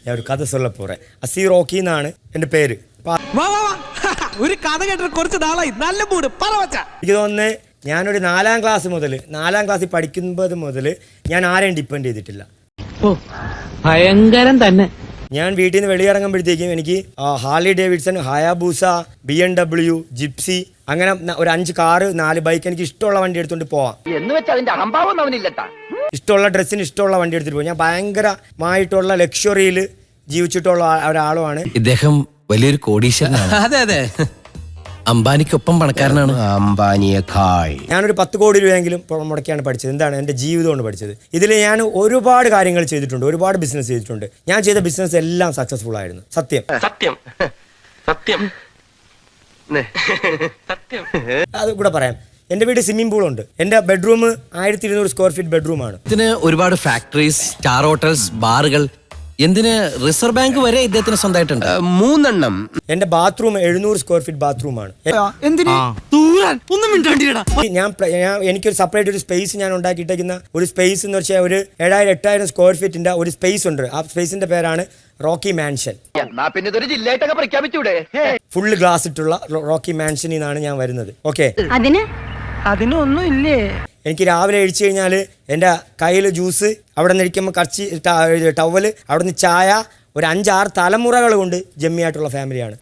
ഞാൻ ഒരു കഥ சொல்ல പോறேன். അസി റോക്കി എന്നാണ് എൻ്റെ പേര്. ഒരു കഥ കേട്ടിട്ട് കുറച്ച് നാളായി, നല്ല മൂഡ് പറവച്ച. എനിക്ക് തോന്നുന്നത് ഞാനൊരു 4ാം ക്ലാസ്സിൽ പഠിക്കുന്നത് മുതൽ ഞാൻ ആരെയും ഡിപ്പെൻഡ് ചെയ്തിട്ടില്ല. ഭയങ്കരം തന്നെ. ഞാൻ വീട്ടിൽ നിന്ന് വെളിയിറങ്ങുമ്പോഴത്തേക്കും എനിക്ക് Harley Davidson, Hayabusa, BMW, gypsy, അങ്ങനെ ഒരു 5 കാറ് 4 ബൈക്ക്, എനിക്ക് ഇഷ്ടമുള്ള വണ്ടി എടുത്തുകൊണ്ട് പോവാം. ഇഷ്ടമുള്ള ഡ്രസ്സിന് ഇഷ്ടമുള്ള വണ്ടി എടുത്തിട്ട് പോകും. ഞാൻ ഭയങ്കരമായിട്ടുള്ള ലക്ഷറിയിൽ ജീവിച്ചിട്ടുള്ള ഒരാളുമാണ്. ഇദ്ദേഹം വലിയൊരു കോടീശ്വരനാണ്. അതെ അതെ, അംബാനിക്കൊപ്പം പണക്കാരനാണ്. ഞാനൊരു 10 കോടി രൂപയെങ്കിലും മുടക്കിയാണ് പഠിച്ചത്. എന്താണ് എൻ്റെ ജീവിതമാണ് പഠിച്ചത്. ഇതിൽ ഞാൻ ഒരുപാട് കാര്യങ്ങൾ ചെയ്തിട്ടുണ്ട്, ഒരുപാട് ബിസിനസ് ചെയ്തിട്ടുണ്ട്. ഞാൻ ചെയ്ത ബിസിനസ് എല്ലാം സക്സസ്ഫുൾ ആയിരുന്നു. സത്യം സത്യം സത്യം സത്യം. അത് കൂടെ പറയാം. എൻ്റെ വീട് സ്വിമ്മിംഗ് പൂളുണ്ട്. എൻ്റെ ബെഡ്റൂം 1200 സ്ക്വയർ ഫീറ്റ് ബെഡ്റൂമാണ്. ഇതിന് ഒരുപാട് ഫാക്ടറീസ്, സ്റ്റാർ ഹോട്ടൽസ്, ബാറുകൾ, എന്തിന് റിസർവ് ബാങ്ക് വരെ ഇദ്ദേഹത്തിന് സ്വന്തമായിട്ടുണ്ട്. 3 എൻ്റെ ബാത്റൂം 700 സ്ക്വയർ ഫീറ്റ് ബാത്റൂമാണ്. എനിക്കൊരു സെപ്പറേറ്റ് ഒരു സ്പേസ് ഞാൻ ഉണ്ടാക്കിയിട്ടേക്കുന്ന ഒരു സ്പേസ് എന്ന് വെച്ചാൽ ഒരു 7000-8000 സ്ക്വയർ ഫീറ്റിന്റെ ഒരു സ്പേസ് ഉണ്ട്. ആ സ്പേസിന്റെ പേരാണ് റോക്കി മാൻഷൻ. ഫുള്ള് ഗ്ലാസ് ഇട്ടുള്ള റോക്കി മാൻഷനിൽ നിന്നാണ് ഞാൻ വരുന്നത്. ഓക്കെ, അതിനൊന്നും ഇല്ലേ? എനിക്ക് രാവിലെ കഴിച്ചു കഴിഞ്ഞാൽ എൻ്റെ കയ്യിൽ ജ്യൂസ്, അവിടെ നിന്ന് ഇരിക്കുമ്പോൾ കർച്ചി ടവല്, അവിടെ നിന്ന് ചായ, ഒരു 5-6 തലമുറകൾ കൊണ്ട് ജമ്മിയായിട്ടുള്ള ഫാമിലിയാണ്.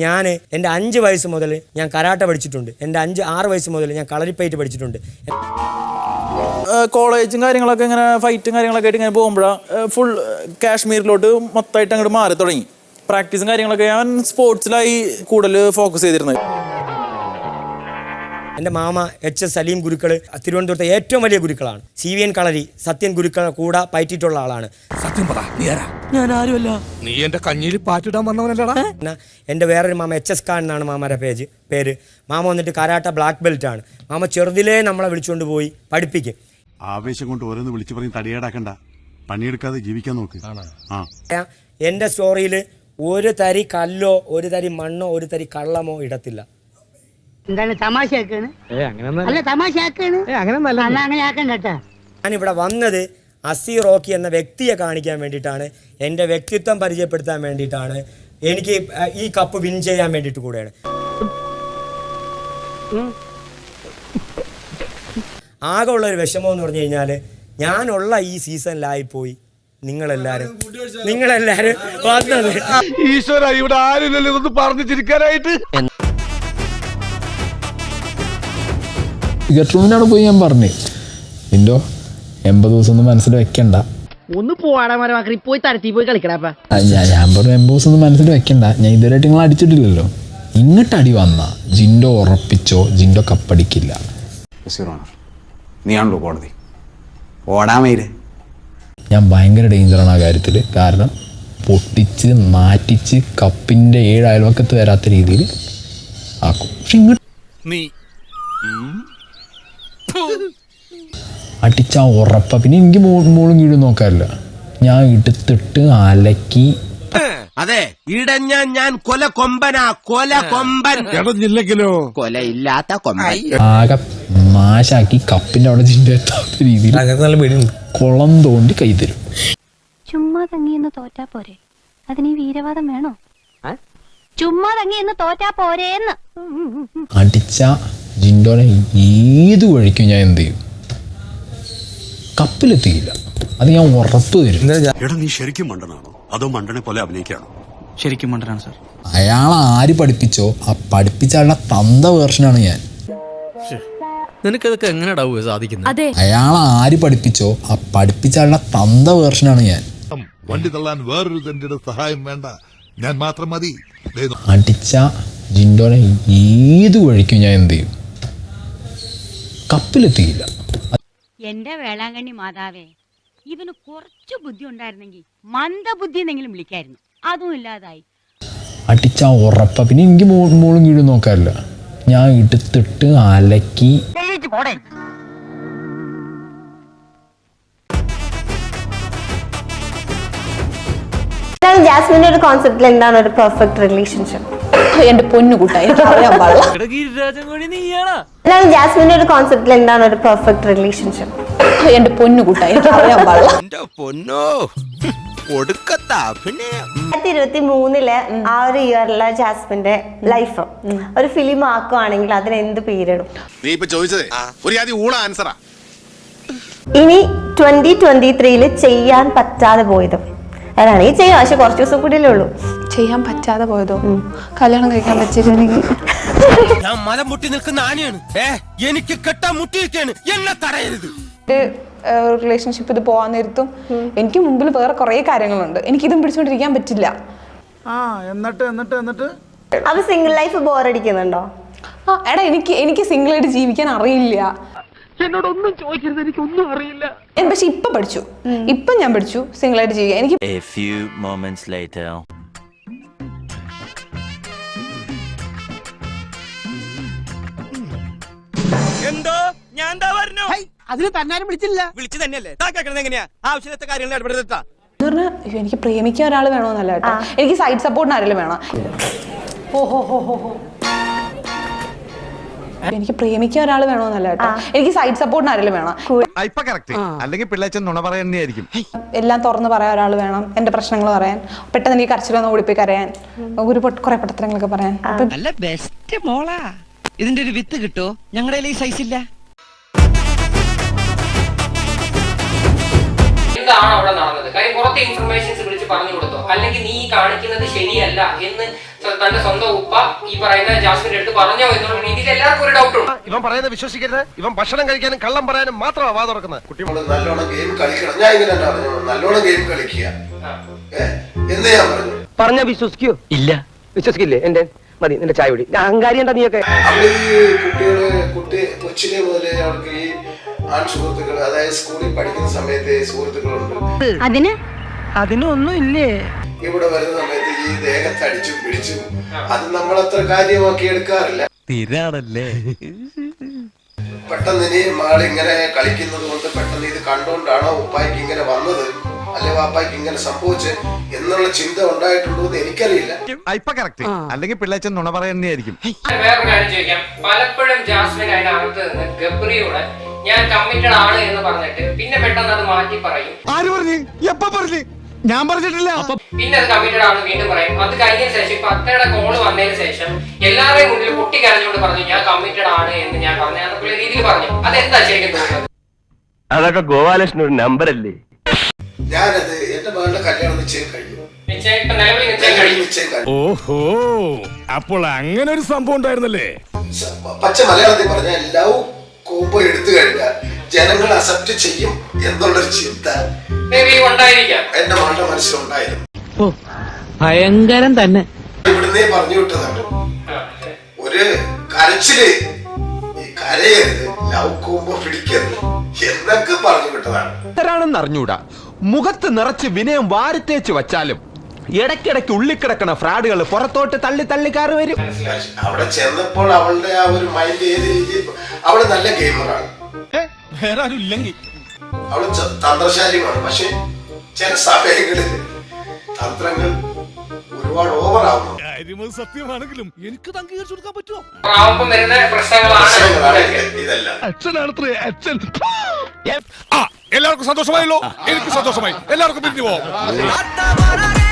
ഞാൻ എൻ്റെ 5 വയസ്സ് മുതൽ ഞാൻ കരാട്ട പഠിച്ചിട്ടുണ്ട്. എൻ്റെ 5-6 വയസ്സ് മുതൽ ഞാൻ കളരിപ്പയറ്റ് പഠിച്ചിട്ടുണ്ട്. കോളേജും കാര്യങ്ങളൊക്കെ ഇങ്ങനെ ഫൈറ്റും കാര്യങ്ങളൊക്കെ ആയിട്ട് ഇങ്ങനെ പോകുമ്പോഴാണ് ഫുൾ കാശ്മീരിലോട്ട് മൊത്തമായിട്ട് അങ്ങോട്ട് മാറി തുടങ്ങി. പ്രാക്ടീസും കാര്യങ്ങളൊക്കെ ഞാൻ സ്പോർട്സിലായി കൂടുതൽ ഫോക്കസ് ചെയ്തിരുന്നത്. എൻ്റെ മാമ HS സലീം ഗുരുക്കൾ തിരുവനന്തപുരത്തെ ഏറ്റവും വലിയ ഗുരുക്കളാണ്. CVN കളരി സത്യൻ ഗുരുക്കൾ കൂടെ പയറ്റിയിട്ടുള്ള ആളാണ്. സത്യം പറ, ഞാൻ ആരുമല്ല. നീ എന്റെ കഞ്ഞിയിൽ പാറ്റിടാൻ വന്നവനല്ലടാ. എൻ്റെ വേറൊരു മാമ HS ഖാൻ എന്നാണ് മാമാരെ പേര്. മാമ വന്നിട്ട് കരാട്ട ബ്ലാക്ക് ബെൽറ്റ് ആണ്. മാമ ചെറുതിലേ നമ്മളെ വിളിച്ചുകൊണ്ട് പോയി പഠിപ്പിക്കും. ആവേശം കൊണ്ട് ഓരോന്ന് വിളിച്ചു പറഞ്ഞ് തടിയേടാക്കണ്ട, പണിയെടുക്കാതെ ജീവിക്കാൻ നോക്ക്. എൻ്റെ സ്റ്റോറിയിൽ ഒരു തരി കല്ലോ, ഒരു തരി മണ്ണോ, ഒരു തരി കള്ളമോ ഇടത്തില്ല. എന്താണ് തമാശയാക്കാണ്? അല്ല തമാശയാക്കാണ്, അങ്ങനെ ആക്കണ്ട. ഞാനിവിടെ വന്നത് അസി റോക്കി എന്ന വ്യക്തിയെ കാണിക്കാൻ വേണ്ടിയിട്ടാണ്, എൻ്റെ വ്യക്തിത്വം പരിചയപ്പെടുത്താൻ വേണ്ടിയിട്ടാണ്, എനിക്ക് ഈ കപ്പ് വിൻ ചെയ്യാൻ വേണ്ടിയിട്ട് കൂടെയാണ്. ആകെ ഉള്ള ഒരു വിഷമം എന്ന് പറഞ്ഞു കഴിഞ്ഞാൽ, ഞാനുള്ള ഈ സീസണിലായിപ്പോയി നിങ്ങളെല്ലാരും വന്നത്. ഈശ്വര, ഇവിടെ ആരില്ലല്ലോ ഇതൊന്ന് പറഞ്ഞു ചിരിക്കാനായിട്ട്. ഗെറ്റ്റൂമിനാണ് പോയി ഞാൻ പറഞ്ഞു, ഇല്ലോ 80 ദിവസം ഒന്നും മനസ്സിൽ വെക്കണ്ട, ഒന്ന് പോവാടാ പോയി തരത്തി പോയി കളിക്കടാ. ഞാൻ പറഞ്ഞു 80 ദിവസം ഒന്നും മനസ്സിൽ വെക്കണ്ട, ഞാൻ ഇതുവരെയായിട്ട് നിങ്ങൾ അടിച്ചിട്ടില്ലല്ലോ, ഇങ്ങോട്ട് അടി വന്ന ജിൻഡോ ഉറപ്പിച്ചോ, ജിൻഡോ കപ്പടിക്കില്ല. നീയാണല്ലോ കോടതി, ഓടാമേര്. ഞാൻ ഭയങ്കര ഡേഞ്ചറാണ് ആ കാര്യത്തിൽ. കാരണം പൊട്ടിച്ച് മാറ്റിച്ച് കപ്പിൻ്റെ 7 അയൽവക്കത്ത് വരാത്ത രീതിയിൽ ആക്കും. പക്ഷെ ഇങ്ങോട്ട് അടിച്ചാ ഉറപ്പ. പിന്നെ എനിക്ക് മോളും കീഴും നോക്കാറില്ല, ഞാൻ എടുത്തിട്ട് അലക്കി. അതെ, ഇടഞ്ഞ ഞാൻ കൊമ്പനാ, കൊമ്പൻ കൊലയില്ലാത്ത കൊമ്പൻ. ആകെ മാശാക്കി കപ്പിന്റെ അവിടെ ജിന്റെ എത്താത്ത രീതിയിൽ കുളം തോണ്ടി കൈ തരും. ചുമ്മാ തങ്ങിയെന്ന് തോറ്റാ പോരെ, അതിന് വീരവാദം വേണോ? ചുമ്മാ തങ്ങിയെന്ന് തോറ്റാ പോരേന്ന്. അടിച്ച ജിൻഡോനെ ഏത് വഴിക്കും ഞാൻ എന്ത് ചെയ്യും, കപ്പിലെത്തിയില്ല, അത് ഞാൻ ഉറപ്പ് തരും. എടാ, നീ ശരിക്കും മണ്ടനാണോ അതോ മണ്ടനെ പോലെ അഭിനയിക്കാണോ? ശരിക്കും മണ്ടനാണ് സാർ. അയാളെ ആര് പഠിപ്പിച്ചോ ആ പഠിപ്പിച്ച ആളുടെ തന്ത വേർഷനാണ് ഞാൻ. നിനക്കതൊക്കെ എങ്ങനെയാ സാധിക്കുന്നത്? അയാളെ ആര് പഠിപ്പിച്ചോ ആ പഠിപ്പിച്ച ആളുടെ തന്ത വേർഷനാണ് ഞാൻ. വണ്ടി തള്ളാൻ വേറൊരു തന്റെ സഹായം വേണ്ട, ഞാൻ മാത്രം മതി. അടിച്ച ജിൻഡോനെ ഏത് വഴിക്കും ഞാൻ എന്ത് ചെയ്യും, കപ്പിലെത്തിയില്ല. എന്റെ വേളാങ്കണ്ണി മാതാവേ, ഇവന് കുറച്ചു ബുദ്ധി ഉണ്ടായിരുന്നെങ്കിൽ മന്ദബുദ്ധി എന്നെങ്കിലും വിളിക്കായിരുന്നു, അതും ഇല്ലാതായി. അടിച്ച ഉറപ്പ. പിന്നെ എനിക്ക് മോളും കീഴും നോക്കാറില്ല, ഞാൻ എടുത്തിട്ട് അലക്കി. ജാസ്മിന്റെ ഒരു കോൺസെപ്റ്റിൽ എന്താണ് ഒരു പെർഫെക്റ്റ് റിലേഷൻഷിപ്പ്? എന്റെ പൊന്നു കൂട്ടായി ജാസ്മിന്റെ ഒരു കോൺസെപ്റ്റിൽ എന്താണ് ഒരു പെർഫെക്റ്റ് റിലേഷൻഷിപ്പ്? എന്റെ പൊന്നു കൂട്ടായി, എനിക്ക് അറിയാൻ പാടില്ല. പൊന്നോ കൊടുക്കത്താ പിന്നെ 2023 ആ ഒരു ഇയറിലെ ജാസ്മിന്റെ ലൈഫ് ഒരു ഫിലിം ആക്കുവാണെങ്കിൽ അതിന് എന്ത് പേരിടും? നീ ഇപ്പൊ ചോദിച്ചതേ ഒരു ആദ്യം ഊള ആൻസറാ. ഇനി 2023 ചെയ്യാൻ പറ്റാതെ പോയതും അതാണെങ്കിൽ ചെയ്യാം, പക്ഷെ കുറച്ച് ദിവസം കൂടിയല്ലേ ഉള്ളൂ. ചെയ്യാൻ പറ്റാതെ പോയതോ? കല്യാണം കഴിക്കാൻ പറ്റിയിരുന്നെങ്കിൽ. ഞാൻ മലം മുട്ടി നിൽക്കുന്ന ആനയാണ്. എനിക്ക് കെട്ടാ മുട്ടിയിരിക്കാണ്, എന്നെ തടയരുത്. റിലേഷൻഷിപ്പ് ഇത് പോവാൻ നേരത്തും എനിക്ക് മുമ്പിൽ വേറെ കുറെ കാര്യങ്ങളുണ്ട്, എനിക്ക് ഇതും പിടിച്ചോണ്ടിരിക്കാൻ പറ്റില്ല. എന്നിട്ട് അപ്പൊ സിംഗിൾ ലൈഫ് ബോറടിക്കുന്നുണ്ടോ? എടാ എനിക്ക് സിംഗിൾ ആയിട്ട് ജീവിക്കാൻ അറിയില്ല. എന്നോടൊന്നും ചോദിക്കരുത്, എനിക്കൊന്നും അറിയില്ല. പക്ഷെ ഇപ്പൊ ഞാൻ പഠിച്ചു സിംഗിൾ ആയിട്ട് ജീവിക്കാൻ. എനിക്ക് എന്തോ ഞാൻ എന്താ പറഞ്ഞു? അതിന് തന്നാരും വിളിച്ചില്ല. വിളിച്ചു തന്നെയല്ലേ എങ്ങനെയാ ആവശ്യത്തെ കാര്യങ്ങൾ ഇടപെടുത്താ. എനിക്ക് പ്രേമിക്കാൻ ഒരാൾ വേണമെന്നല്ല കേട്ടോ, എനിക്ക് സൈഡ് സപ്പോർട്ടിന് ആരെങ്കിലും വേണം. എനിക്ക് പ്രേമിക്കാൻ ഒരാൾ വേണമെന്നല്ല കേട്ടോ, എനിക്ക് സൈഡ് സപ്പോർട്ടിന് ആരെങ്കിലും വേണം. അല്ലെങ്കിൽ പിള്ളേച്ചൻ നുണ പറയുന്നതായിരിക്കും. എല്ലാം തുറന്ന് പറയാൻ ഒരാൾ വേണം, എന്റെ പ്രശ്നങ്ങൾ പറയാൻ, പെട്ടെന്ന് എനിക്ക് കരച്ചിലൊന്ന് ഓടിപ്പോയി കരയാൻ, കുറെ പൊട്ടത്തരങ്ങളൊക്കെ പറയാൻ. നല്ല ബെസ്റ്റ് മോളാ. ഇതിന്റെ ഒരു വിത്ത് കിട്ടോ? ഞങ്ങളുടെ ഈ സൈസ് ഇല്ല. എന്താണ് അവിടെ നടന്നത്? കാര്യം പുറത്തെ ഇൻഫർമേഷൻസ് വിളിച്ച് പറഞ്ഞു കൊടുത്തോ, അല്ലെങ്കിൽ നീ കാണിക്കുന്നത് ശരിയല്ല എന്ന് തന്റെ സ്വന്തം ഉപ്പ ഈ പറയുന്ന ജാസ്മിന്റെ അടുത്ത് പറഞ്ഞോ എന്നുള്ള രീതിയിൽ എല്ലാവർക്കും ഒരു ഡൗട്ട് ഉണ്ട്. ഇവൻ പറയുന്നത് വിശ്വസിക്കരുത്. ഇവൻ ഭക്ഷണം കഴിക്കാനും കള്ളം പറയാനും മാത്രമാണ് വാ തുറക്കുന്നത്. കുട്ടി നല്ലോണം ഗെയിം കളിക്കണം. ഞാൻ ഇങ്ങനെ പറഞ്ഞു നല്ലോണം ഗെയിം കളിക്കുക എന്ന് ഞാൻ പറഞ്ഞു. പറഞ്ഞ വിശ്വസിക്കോ? ഇല്ല, വിശ്വസിക്കില്ലേ? എന്റെ മതി നിന്റെ ചായ കുടി. അഹങ്കാരി എന്താ നീയൊക്കെ? അവള് ഈ കുട്ടി കൊച്ചിലെ മുതലേ അവൾക്ക് ഈ ആൺ സുഹൃത്തുക്കൾ, അതായത് സ്കൂളിൽ പഠിക്കുന്ന സമയത്ത് സുഹൃത്തുക്കളുണ്ട്. അതിനൊന്നും ഇല്ലേ? ഇവിടെ വരുന്ന സമയത്ത് ഈ ദേഹത്ത് അടിച്ചും പിടിച്ചും അത് നമ്മളത്ര കാര്യമാക്കി എടുക്കാറില്ല. തീരാണല്ലേ. പെട്ടെന്ന് ഇനി മാളിങ്ങനെ കളിക്കുന്നത് കൊണ്ട് പെട്ടെന്ന് ഇത് കണ്ടുകൊണ്ടാണോ ഉപ്പായിക്ക് ഇങ്ങനെ വന്നത്, അല്ലെ വാപ്പായിക്ക് ഇങ്ങനെ സംഭവിച്ചത് എന്നുള്ള ചിന്ത ഉണ്ടായിട്ടുണ്ടോ എന്ന് എനിക്കറിയില്ല. അല്ലെങ്കിൽ പിള്ളേച്ചൻ നുണ പറയുന്നതായിരിക്കും. വേറൊരു കാര്യം ചോദിക്കാം. പലപ്പോഴും ജാസ്മിൻ അതിനകത്ത് നിന്ന് ഗബ്രിയോട് ഞാൻ കമ്മിറ്റഡ് ആണ് എന്ന് പറഞ്ഞിട്ട് പിന്നെ പെട്ടെന്ന് അത് മാറ്റി പറയും. ആര് പറഞ്ഞു? എപ്പ പറഞ്ഞു? ഞാൻ പറഞ്ഞിട്ടില്ല. പിന്നെ അത് കമ്മിറ്റഡ് ആണ് വീണ്ടും പറയും. അത് കഴിഞ്ഞ ശേഷം ഇപ്പൊ അത്തയുടെ കോള് വന്നതിന് ശേഷം എല്ലാവരുടെയും മുന്നിൽ പൊട്ടിക്കരഞ്ഞുകൊണ്ട് പറഞ്ഞു ഞാൻ കമ്മിറ്റഡ് ആണ് എന്ന് ഞാൻ പറഞ്ഞ രീതിയിൽ പറഞ്ഞു. അതെന്താ ശരിക്കും തോന്നുന്നത്? അതൊക്കെ ഗോപാലകൃഷ്ണൻ ഒരു നമ്പർ അല്ലേ? ഞാനത് എന്റെ മകളുടെ കല്യാണം നിശ്ചയം കഴിഞ്ഞു. ഇപ്പൊ നിലവിൽ നിശ്ചയം കഴിഞ്ഞു. നിശ്ചയം കഴിഞ്ഞു. ഓഹോ, അപ്പോൾ അങ്ങനെ ഒരു സംഭവം ഉണ്ടായിരുന്നല്ലേ? പച്ച മലയാളത്തിൽ പറഞ്ഞ ലവ് കോമ്പോ എടുത്തു കഴിഞ്ഞാൽ ജനങ്ങൾ അക്സെപ്റ്റ് ചെയ്യും എന്നുള്ളൊരു ചിന്ത ഉണ്ടായിരിക്കാം എന്റെ മകളുടെ മനസ്സിലുണ്ടായിരുന്നു. ഭയങ്കരം തന്നെ. ഇവിടുന്നേ പറഞ്ഞു വിട്ടതാണ്. ഒരു കരച്ചില് ഈ കരയരുത്, ലവ് കോമ്പോ പിടിക്കരുത് എന്നൊക്കെ പറഞ്ഞു വിട്ടതാണ്. അറിഞ്ഞൂടാ. മുഖത്ത് നിറച്ച് വിനയം വാരിത്തേച്ച് വച്ചാലും ഇടയ്ക്കിടയ്ക്ക് ഉള്ളിക്കിടക്കണ ഫ്രാഡുകൾ പുറത്തോട്ട് തള്ളി തള്ളിക്കാറ് വരും. അവിടെ ചെന്നപ്പോൾ അവളുടെ ആ ഒരു മൈൻഡ് ഏത് രീതിയിൽ, അവള് നല്ല ഗെയിമറാണ്, വേറെ ആരും ഇല്ലെങ്കിൽ അവള് തന്ത്രശാലിയുമാണ്. പക്ഷെ ചില സമയങ്ങളിൽ തന്ത്രങ്ങൾ ഒരുപാട് ഓവറാവുന്നു. സത്യമാണെങ്കിലും എനിക്ക് അംഗീകരിച്ചു കൊടുക്കാൻ പറ്റുമോ? വരുന്ന പ്രശ്നങ്ങളാണ് ഇതെല്ലാം. എല്ലാവർക്കും സന്തോഷമായല്ലോ? എനിക്ക് സന്തോഷമായി. എല്ലാവർക്കും പിരിഞ്ഞു പോവാം.